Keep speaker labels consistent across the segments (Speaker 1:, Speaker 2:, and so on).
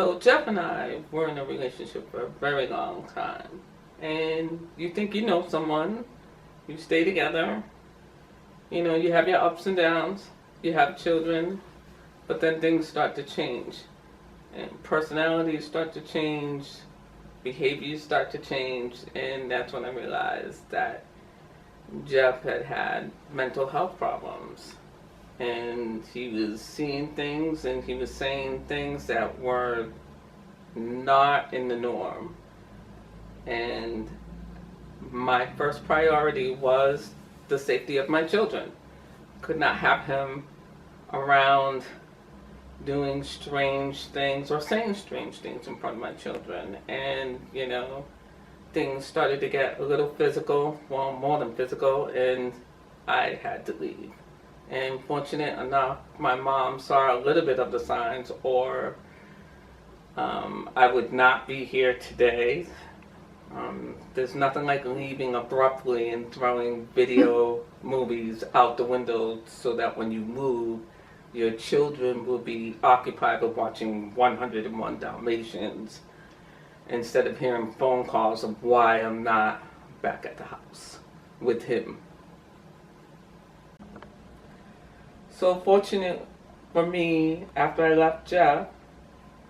Speaker 1: So Jeff and I were in a relationship for a very long time. And you think you know someone, you stay together, you have your ups and downs, you have children, but then things start to change. And personalities start to change, behaviors start to change, and that's when I realized that Jeff had mental health problems. And he was seeing things and he was saying things that were not in the norm. And my first priority was the safety of my children. Could not have him around doing strange things or saying strange things in front of my children. And, things started to get a little physical, well, more than physical, and I had to leave. And fortunate enough, my mom saw a little bit of the signs, or I would not be here today. There's nothing like leaving abruptly and throwing video movies out the window so that when you move, your children will be occupied with watching 101 Dalmatians instead of hearing phone calls of why I'm not back at the house with him. So fortunate for me, after I left Jeff,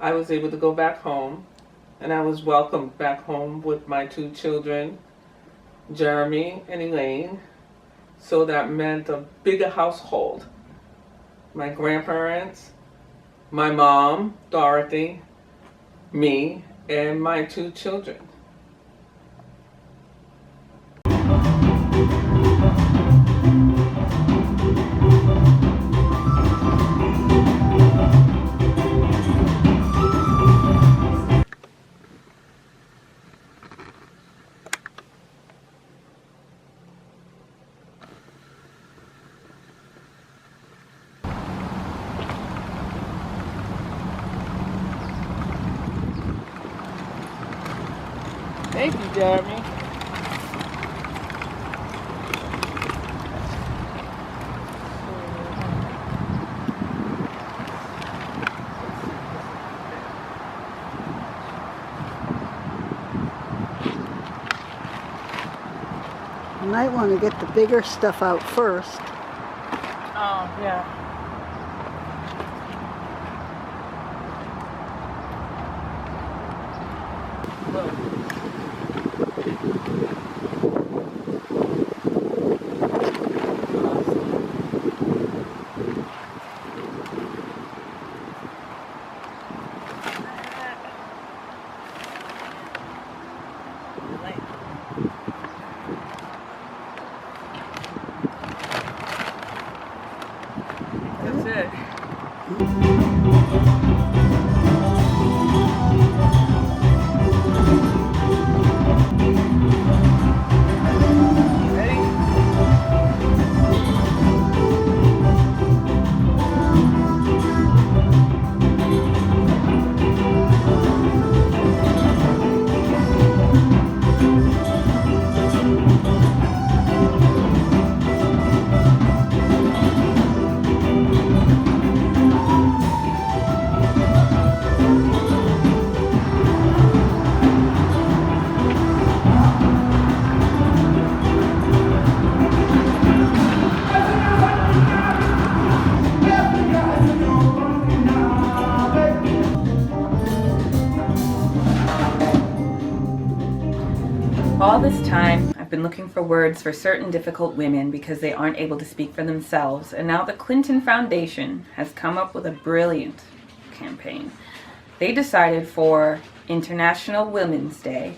Speaker 1: I was able to go back home, and I was welcomed back home with my two children, Jeremy and Elaine. So that meant a bigger household. My grandparents, my mom, Dorothy, me, and my two children. Thank you, Jeremy.
Speaker 2: You might want to get the bigger stuff out first.
Speaker 1: Oh, yeah. That's it.
Speaker 3: All this time, I've been looking for words for certain difficult women because they aren't able to speak for themselves, and now the Clinton Foundation has come up with a brilliant campaign. They decided for International Women's Day,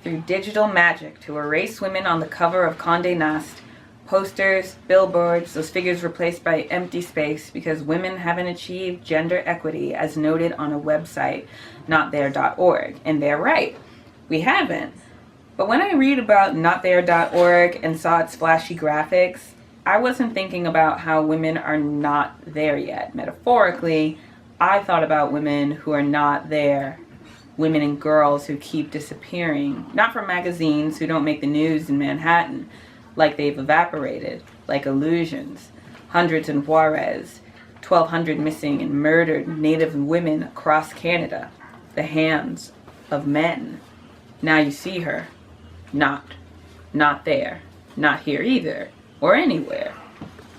Speaker 3: through digital magic, to erase women on the cover of Condé Nast, posters, billboards, those figures replaced by empty space because women haven't achieved gender equity as noted on a website, notthere.org. And they're right, we haven't. But when I read about notthere.org and saw its flashy graphics, I wasn't thinking about how women are not there yet. Metaphorically, I thought about women who are not there, women and girls who keep disappearing, not from magazines, who don't make the news in Manhattan, like they've evaporated, like illusions. Hundreds in Juarez, 1,200 missing and murdered Native women across Canada. the hands of men. Now you see her. Not there. Not here either. Or anywhere.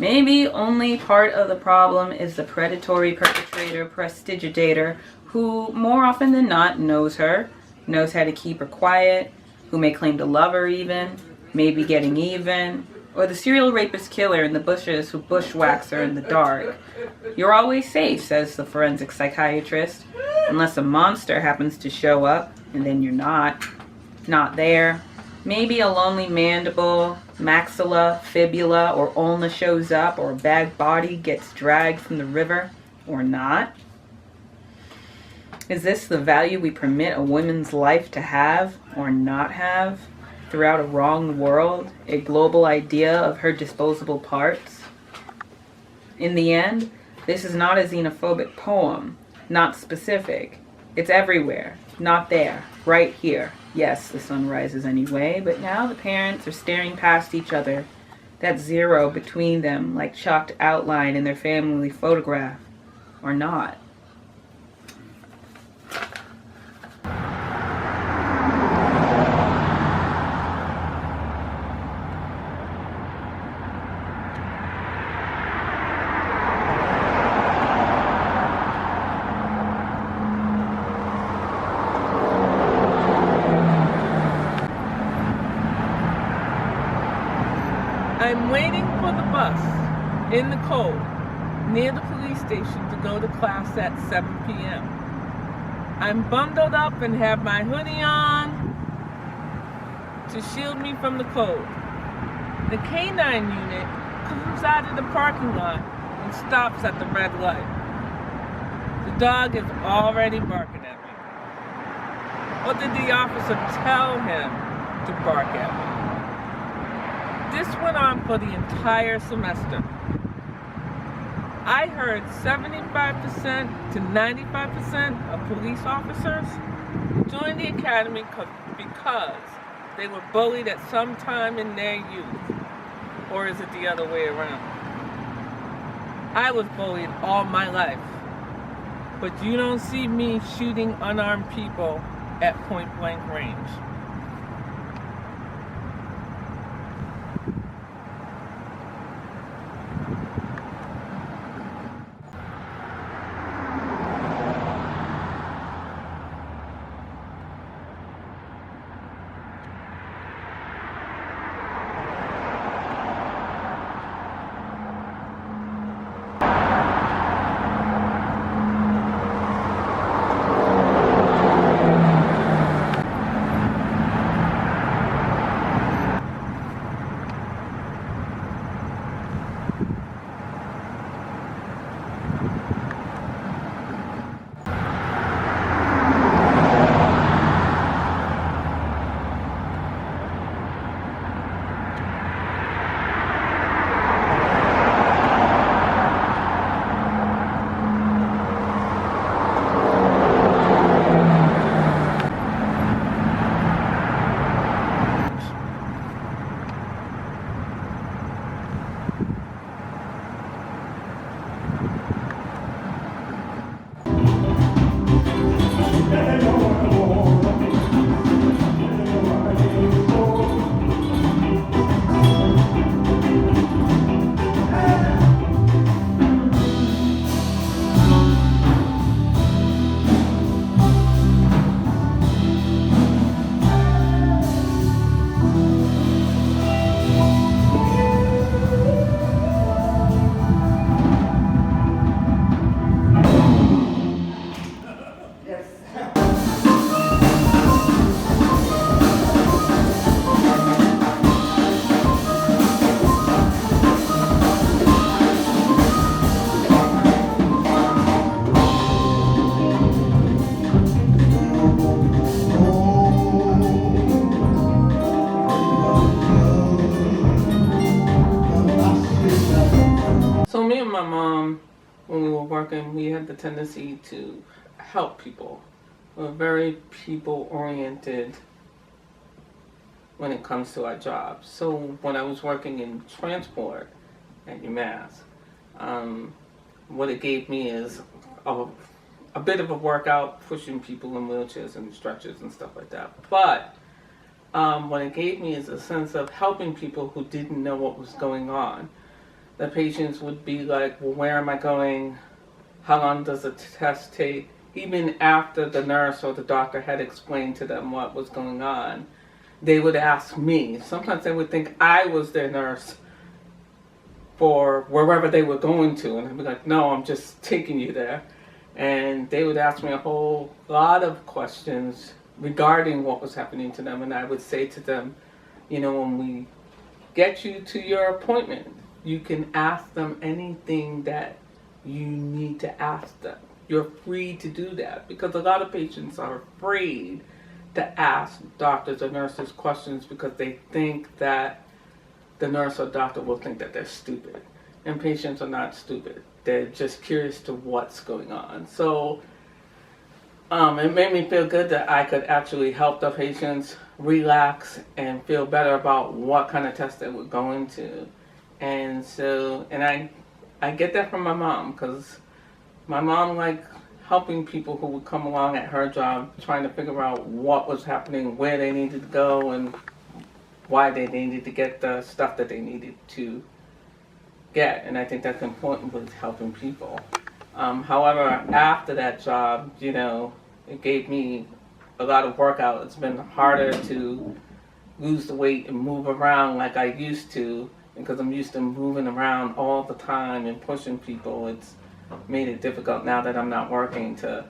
Speaker 3: Maybe only part of the problem is the predatory perpetrator, prestidigitator, who more often than not knows her, knows how to keep her quiet, who may claim to love her even, maybe getting even, or the serial rapist killer in the bushes who bushwhacks her in the dark. You're always safe, says the forensic psychiatrist, unless a monster happens to show up, and then you're not there. Maybe a lonely mandible, maxilla, fibula, or ulna shows up, or a bad body gets dragged from the river, or not. Is this the value we permit a woman's life to have, or not have, throughout a wrong world, a global idea of her disposable parts? In the end, this is not a xenophobic poem, not specific. It's everywhere, not there, right here. Yes, the sun rises anyway, but now the parents are staring past each other, that zero between them like chalked outline in their family photograph, or not.
Speaker 1: I'm waiting for the bus in the cold near the police station to go to class at 7 p.m. I'm bundled up and have my hoodie on to shield me from the cold. The canine unit comes out of the parking lot and stops at the red light. The dog is already barking at me. What did the officer tell him to bark at me? This went on for the entire semester. I heard 75% to 95% of police officers join the academy because they were bullied at some time in their youth. Or is it the other way around? I was bullied all my life. But you don't see me shooting unarmed people at point blank range. Working, we had the tendency to help people. We're very people-oriented when it comes to our jobs. So when I was working in transport at UMass, what it gave me is a a bit of a workout pushing people in wheelchairs and stretchers and stuff like that. But what it gave me is a sense of helping people who didn't know what was going on. The patients would be like, well, where am I going? How long does a test take? Even after the nurse or the doctor had explained to them what was going on, they would ask me. Sometimes they would think I was their nurse for wherever they were going to. And I'd be like, no, I'm just taking you there. And they would ask me a whole lot of questions regarding what was happening to them. And I would say to them, you know, when we get you to your appointment, you can ask them anything that you need to ask them. You're free to do that, because a lot of patients are afraid to ask doctors or nurses questions because they think that the nurse or doctor will think that they're stupid. And patients are not stupid. They're just curious to what's going on. So it made me feel good that I could actually help the patients relax and feel better about what kind of test they were going to. And so, and I get that from my mom, because my mom liked helping people who would come along at her job, trying to figure out what was happening, where they needed to go, and why they needed to get the stuff that they needed to get. And I think that's important with helping people. However, after that job, you know, it gave me a lot of workout. It's been harder to lose the weight and move around like I used to, because I'm used to moving around all the time and pushing people. It's made it difficult now that I'm not working to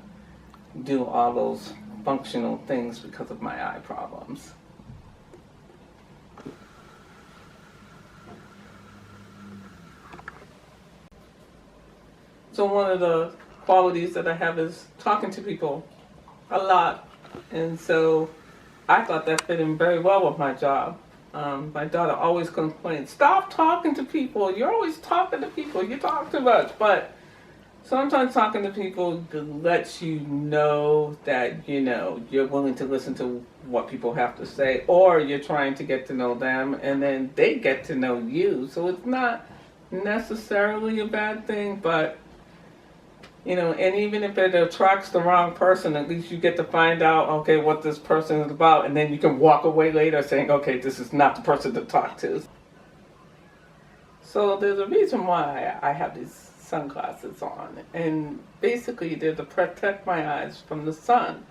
Speaker 1: do all those functional things because of my eye problems. So one of the qualities that I have is talking to people a lot. And so I thought that fit in very well with my job. My daughter always complains, stop talking to people. You're always talking to people. You talk too much. But sometimes talking to people lets you know that, you know, you're willing to listen to what people have to say, or you're trying to get to know them, and then they get to know you. So it's not necessarily a bad thing, but you know, and even if it attracts the wrong person, at least you get to find out, okay, what this person is about, and then you can walk away later saying, okay, this is not the person to talk to. So there's a reason why I have these sunglasses on, and basically they're to protect my eyes from the sun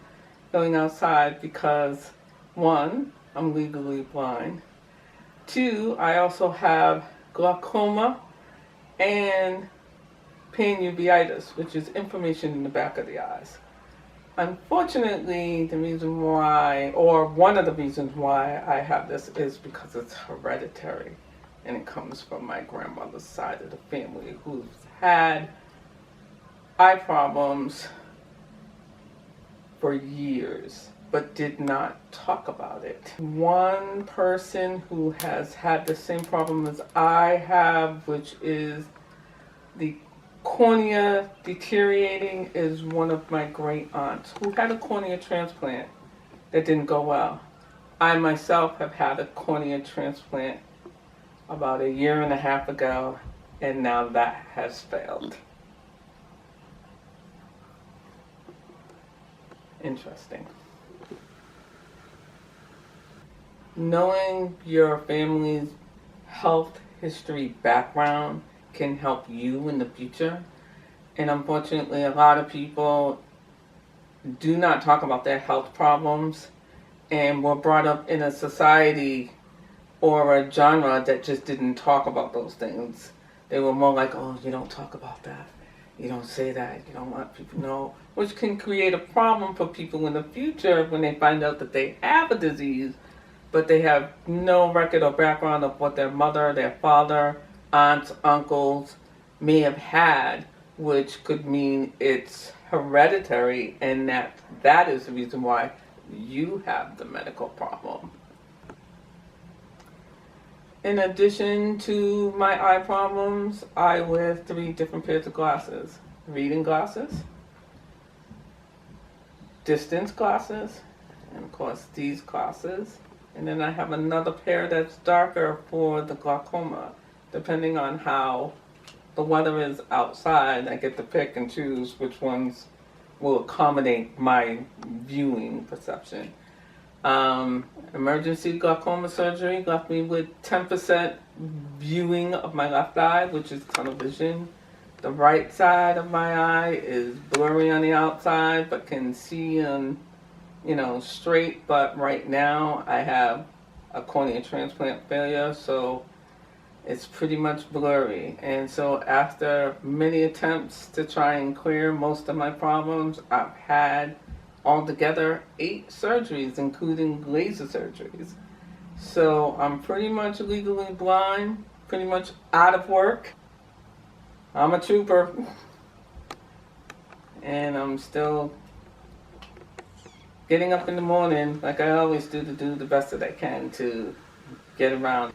Speaker 1: going outside, because 1, I'm legally blind. 2, I also have glaucoma and pain uveitis, which is inflammation in the back of the eyes. Unfortunately, the reason why, or one of the reasons why I have this, is because it's hereditary, and it comes from my grandmother's side of the family, who's had eye problems for years but did not talk about it. One person who has had the same problem as I have, which is the cornea deteriorating, is one of my great aunts who had a cornea transplant that didn't go well. I myself have had a cornea transplant about 1.5 years ago, and now that has failed. Interesting. Knowing your family's health history background can help you in the future. And unfortunately, a lot of people do not talk about their health problems, and were brought up in a society or a genre that just didn't talk about those things. They were more like, oh, you don't talk about that. You don't say that. You don't want people to know. Which can create a problem for people in the future when they find out that they have a disease, but they have no record or background of what their mother, their father, aunts, uncles may have had, which could mean it's hereditary, and that is the reason why you have the medical problem. In addition to my eye problems, I wear 3 different pairs of glasses. Reading glasses, distance glasses, and of course these glasses. And then I have another pair that's darker for the glaucoma. Depending on how the weather is outside, I get to pick and choose which ones will accommodate my viewing perception. Emergency glaucoma surgery left me with 10% viewing of my left eye, which is tunnel vision. The right side of my eye is blurry on the outside, but can see on, straight. But right now I have a cornea transplant failure, so it's pretty much blurry. And so after many attempts to try and clear most of my problems, I've had altogether 8 surgeries, including laser surgeries. So I'm pretty much legally blind, pretty much out of work. I'm a trooper. And I'm still getting up in the morning like I always do to do the best that I can to get around.